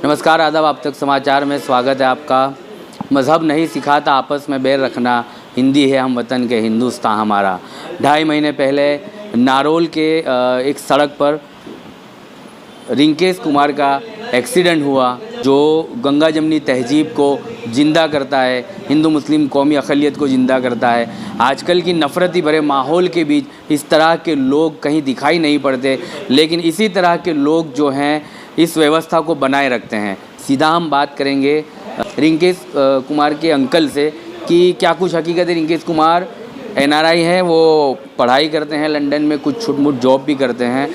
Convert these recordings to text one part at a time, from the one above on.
नमस्कार, आदाब। आप तक समाचार में स्वागत है आपका। मज़हब नहीं सिखाता आपस में बैर रखना, हिंदी है हम वतन के हिंदुस्तान हमारा। 2.5 महीने पहले नारोल के एक सड़क पर रिंकेश कुमार का एक्सीडेंट हुआ, जो गंगा जमनी तहजीब को ज़िंदा करता है, हिंदू मुस्लिम कौमी अक़लियत को ज़िंदा करता है। आजकल की नफ़रती भरे माहौल के बीच इस तरह के लोग कहीं दिखाई नहीं पड़ते, लेकिन इसी तरह के लोग जो हैं इस व्यवस्था को बनाए रखते हैं। सीधा हम बात करेंगे रिंकेश कुमार के अंकल से कि क्या कुछ हकीकत है। रिंकेश कुमार NRI हैं, वो पढ़ाई करते हैं लंदन में, कुछ छोट-मोट जॉब भी करते हैं।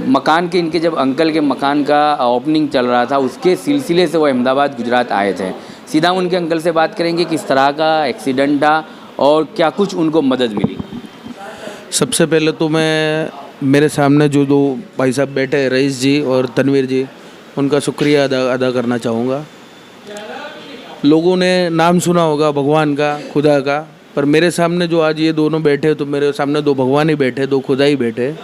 मकान के इनके जब अंकल के मकान का ओपनिंग चल रहा था, उसके सिलसिले से वो अहमदाबाद गुजरात आए थे। सीधा उनके अंकल से बात करेंगे किस तरह का एक्सीडेंट था और क्या कुछ उनको मदद मिली। सबसे पहले तो मैं मेरे सामने जो दो भाई साहब बैठे हैं, रईस जी और तनवीर जी, उनका शुक्रिया अदा करना चाहूँगा। लोगों ने नाम सुना होगा भगवान का, खुदा का, पर मेरे सामने जो आज ये दोनों बैठे तो मेरे सामने दो भगवान ही बैठे, दो खुदा ही बैठे।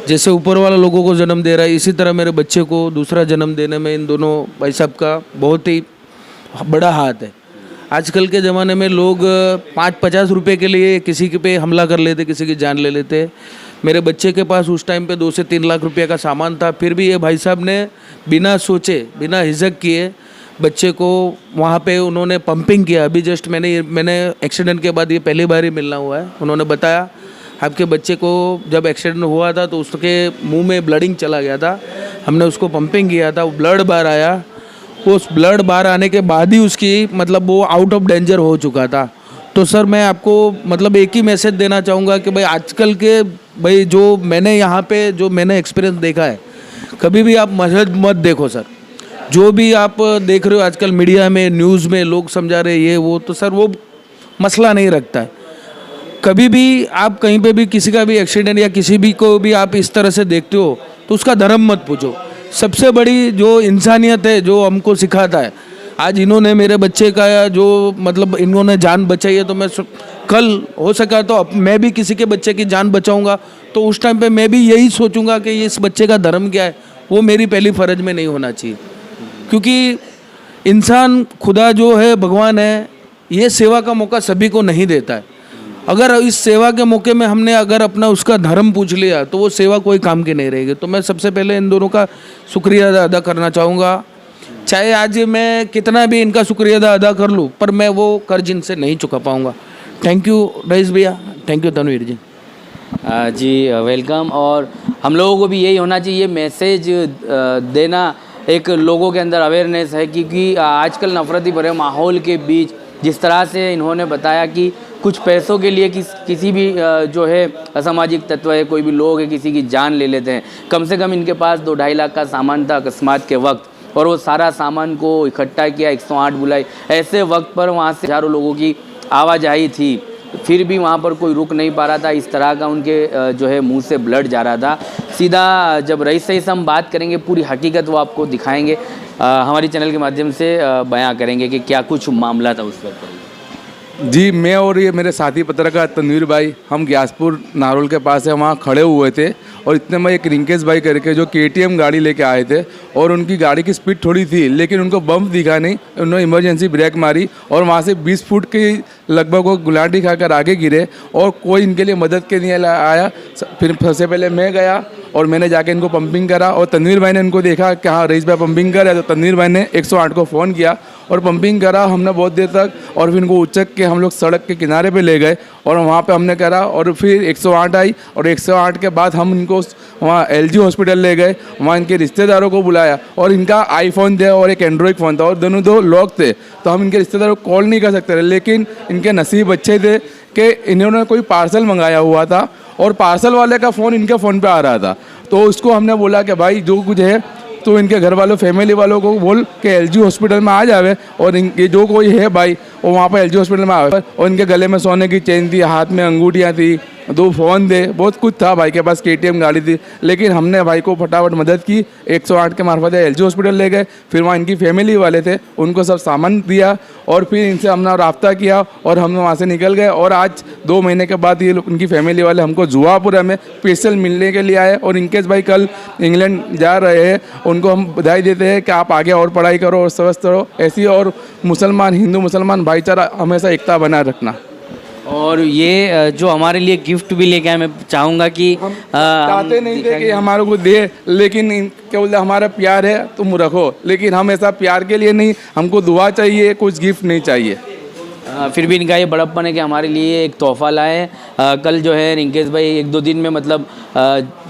जैसे ऊपर वाला लोगों को जन्म दे रहा है, इसी तरह मेरे बच्चे को दूसरा जन्म देने में इन दोनों भाई साहब का बहुत ही बड़ा हाथ है। आजकल के ज़माने में लोग 5-50 रुपये के लिए किसी के पे हमला कर लेते, किसी की जान ले लेते। मेरे बच्चे के पास उस टाइम पे 2 से 3 लाख रुपये का सामान था, फिर भी ये भाई साहब ने बिना सोचे, बिना हिचक किए बच्चे को वहाँ पे उन्होंने पंपिंग किया। अभी जस्ट मैंने एक्सीडेंट के बाद ये पहली बार ही मिलना हुआ है। उन्होंने बताया आपके बच्चे को जब एक्सीडेंट हुआ था तो उसके मुंह में ब्लडिंग चला गया था, हमने उसको पंपिंग किया था, वो ब्लड बाहर आया। उस ब्लड बाहर आने के बाद ही उसकी मतलब वो आउट ऑफ डेंजर हो चुका था। तो सर मैं आपको मतलब एक ही मैसेज देना चाहूँगा कि भाई आजकल के भाई जो मैंने यहाँ पे जो मैंने एक्सपीरियंस देखा है, कभी भी आप मजहब मत देखो सर। जो भी आप देख रहे हो आजकल मीडिया में, न्यूज़ में लोग समझा रहे ये वो, तो सर वो मसला नहीं रखता है। कभी भी आप कहीं पे भी किसी का भी एक्सीडेंट या किसी भी को भी आप इस तरह से देखते हो तो उसका धर्म मत पूछो। सबसे बड़ी जो इंसानियत है जो हमको सिखाता है, आज इन्होंने मेरे बच्चे का जो मतलब इन्होंने जान बचाई है, तो मैं कल हो सका तो मैं भी किसी के बच्चे की जान बचाऊंगा, तो उस टाइम पे मैं भी यही सोचूंगा कि इस बच्चे का धर्म क्या है। वो मेरी पहली फ़र्ज में नहीं होना चाहिए, क्योंकि इंसान खुदा जो है, भगवान है, ये सेवा का मौका सभी को नहीं देता है। अगर इस सेवा के मौके में हमने अगर अपना उसका धर्म पूछ लिया तो वो सेवा कोई काम की नहीं रहेगी। तो मैं सबसे पहले इन दोनों का शुक्रिया अदा करना चाहूँगा। चाहे आज मैं कितना भी इनका शुक्रिया अदा कर लूँ, पर मैं वो कर्ज इनसे नहीं चुका पाऊँगा। थैंक यू रईस भैया, थैंक यू तनवीर जी। जी वेलकम। और हम लोगों को भी यही होना चाहिए, मैसेज देना, एक लोगों के अंदर अवेयरनेस है, क्योंकि आजकल नफ़रती भरे माहौल के बीच जिस तरह से इन्होंने बताया कि कुछ पैसों के लिए किसी भी जो है असामाजिक तत्व है, कोई भी लोग है, किसी की जान ले लेते हैं। कम से कम इनके पास 2-2.5 लाख का सामान था अकस्मात के वक्त, और वो सारा सामान को इकट्ठा किया, 108 बुलाई। ऐसे वक्त पर वहाँ से हज़ारों लोगों की आवाजाही थी, फिर भी वहाँ पर कोई रुक नहीं पा रहा था। इस तरह का उनके जो है मुंह से ब्लड जा रहा था। सीधा जब रईस से हम बात करेंगे, पूरी हकीकत वो आपको दिखाएंगे, हमारी चैनल के माध्यम से बयां करेंगे कि क्या कुछ मामला था उस वक्त। जी, मैं और ये मेरे साथी पत्रकार तनवीर भाई, हम ग्यासपुर नारोल के पास है, वहाँ खड़े हुए थे, और इतने में एक रिंकेश भाई करके जो KTM गाड़ी लेके आए थे, और उनकी गाड़ी की स्पीड थोड़ी थी, लेकिन उनको बम्प दिखा नहीं, उन्होंने इमरजेंसी ब्रेक मारी और वहाँ से 20 फुट की लगभग वो गुलाटी खाकर आगे गिरे, और कोई इनके लिए मदद के लिए आया। फिर सबसे पहले मैं गया और मैंने जाके इनको पंपिंग करा, और तनवीर भाई ने इनको देखा कि हाँ रईस भाई पंपिंग कर रहे, तो तनवीर भाई ने 108 को फ़ोन किया और पंपिंग करा हमने बहुत देर तक, और फिर इनको उचक के हम लोग सड़क के किनारे पे ले गए और वहाँ पे हमने करा, और फिर 108 आई, और 108 के बाद हम इनको वहाँ LG हॉस्पिटल ले गए। वहाँ इनके रिश्तेदारों को बुलाया, और इनका आईफोन थे और एक एंड्रॉयड फ़ोन था, और दोनों 2 लॉक थे, तो हम इनके रिश्तेदारों को कॉल नहीं कर सकते थे। लेकिन इनके नसीब अच्छे थे कि इन्होंने कोई पार्सल मंगाया हुआ था, और पार्सल वाले का फ़ोन इनके फ़ोन पे आ रहा था। तो उसको हमने बोला कि भाई जो कुछ है तो इनके घर वालों, फैमिली वालों को बोल के LG हॉस्पिटल में आ जावे, और इनके जो कोई है भाई वो वहाँ पर LG हॉस्पिटल में आवे। और इनके गले में सोने की चेन थी, हाथ में अंगूठियाँ थी, दो फ़ोन दे, बहुत कुछ था भाई के पास, KTM गाड़ी थी, लेकिन हमने भाई को फटाफट मदद की, 108 के मार्फत LG हॉस्पिटल ले गए, फिर वहाँ इनकी फैमिली वाले थे, उनको सब सामान दिया और फिर इनसे हमने राब्ता किया और हम वहाँ से निकल गए। और आज 2 महीने के बाद ये उनकी फैमिली वाले हमको जुआपुर में स्पेशल मिलने के लिए आए और रिंकेश भाई कल इंग्लैंड जा रहे हैं, उनको हम बधाई देते हैं कि आप आगे और पढ़ाई करो और स्वस्थ रहो ऐसी, और मुसलमान हिंदू मुसलमान भाईचारा हमेशा एकता बनाए रखना। और ये जो हमारे लिए गिफ्ट भी लेके आए, मैं चाहूँगा कि चाहते नहीं थे कि हमारे को दे, लेकिन क्या बोलते हमारा प्यार है तुम रखो, लेकिन हम ऐसा प्यार के लिए नहीं, हमको दुआ चाहिए, कुछ गिफ्ट नहीं चाहिए। फिर भी इनका ये बड़प्पन है कि हमारे लिए एक तोहफ़ा लाए। कल जो है रिंकेश भाई 1-2 दिन में मतलब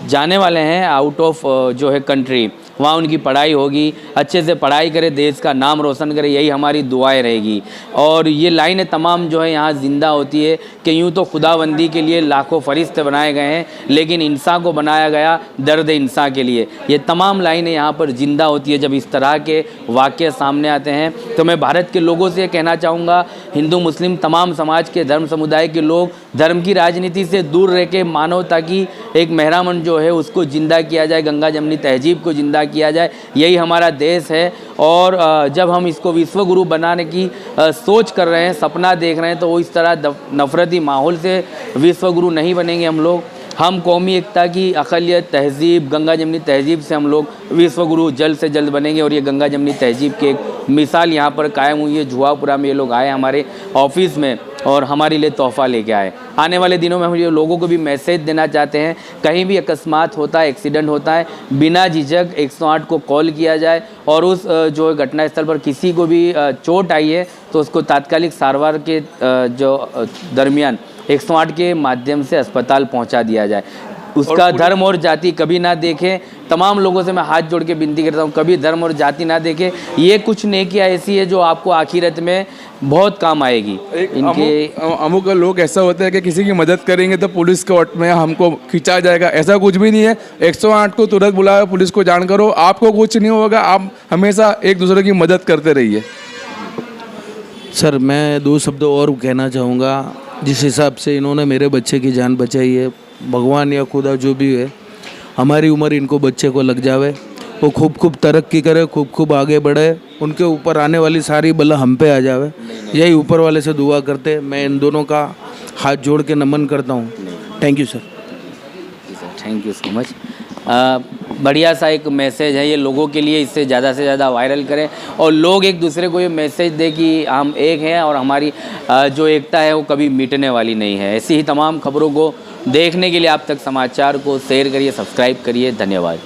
जाने वाले हैं आउट ऑफ जो है कंट्री, वहाँ उनकी पढ़ाई होगी, अच्छे से पढ़ाई करे, देश का नाम रोशन करे, यही हमारी दुआएं रहेगी। और ये लाइनें तमाम जो है यहाँ ज़िंदा होती है कि यूँ तो खुदाबंदी के लिए लाखों फरिश्ते बनाए गए हैं, लेकिन इंसान को बनाया गया दर्द इंसान के लिए। ये तमाम लाइनें यहाँ पर ज़िंदा होती है जब इस तरह के वाक़ये सामने आते हैं। तो मैं भारत के लोगों से कहना चाहूँगा, हिंदू मुस्लिम तमाम समाज के धर्म समुदाय के लोग धर्म की राजनीति से दूर रह के मानवता की एक मेहरामन जो है उसको ज़िंदा किया जाए, गंगा जमनी तहजीब को ज़िंदा किया जाए, यही हमारा देश है। और जब हम इसको विश्व गुरु बनाने की सोच कर रहे हैं, सपना देख रहे हैं, तो वो इस तरह नफ़रती माहौल से विश्व गुरु नहीं बनेंगे हम लोग। हम कौमी एकता की अक़लियत तहज़ीब, गंगा जमनी तहज़ीब से हम लोग विश्व गुरु जल्द से जल्द बनेंगे। और ये गंगा जमनी तहज़ीब की एक मिसाल यहाँ पर कायम हुई है। जुआपुरा में ये लोग आए हमारे ऑफिस में और हमारे लिए तोहफ़ा लेके आए। आने वाले दिनों में हम ये लोगों को भी मैसेज देना चाहते हैं, कहीं भी अकस्मात होता है, एक्सीडेंट होता है, बिना झिझक 108 को कॉल किया जाए और उस जो घटनास्थल पर किसी को भी चोट आई है तो उसको तात्कालिक सारवार के जो दरमियान 108 के माध्यम से अस्पताल पहुंचा दिया जाए। उसका धर्म और जाति कभी ना देखें। तमाम लोगों से मैं हाथ जोड़ के विनती करता हूं, कभी धर्म और जाति ना देखें। ये कुछ नेकियां ऐसी है जो आपको आखिरत में बहुत काम आएगी। इनके अमुक लोग ऐसा होता है कि किसी की मदद करेंगे तो पुलिस कोर्ट में हमको खिंचा जाएगा, ऐसा कुछ भी नहीं है। 108 को तुरंत बुलाओ, पुलिस को जान करो, आपको कुछ नहीं होगा। आप हमेशा एक दूसरे की मदद करते रहिए। सर मैं 2 शब्द और कहना चाहूँगा। जिस हिसाब से इन्होंने मेरे बच्चे की जान बचाई है, भगवान या खुदा जो भी है, हमारी उम्र इनको बच्चे को लग जावे, वो खूब तरक्की करे, खूब आगे बढ़े, उनके ऊपर आने वाली सारी बला हम पे आ जावे, यही ऊपर वाले से दुआ करते। मैं इन दोनों का हाथ जोड़ के नमन करता हूँ। Thank you sir. Thank you so much. बढ़िया सा एक मैसेज है ये लोगों के लिए, इससे ज़्यादा से ज़्यादा वायरल करें और लोग एक दूसरे को ये मैसेज दें कि हम एक हैं और हमारी जो एकता है वो कभी मिटने वाली नहीं है। ऐसी ही तमाम खबरों को देखने के लिए आप तक समाचार को शेयर करिए, सब्सक्राइब करिए। धन्यवाद।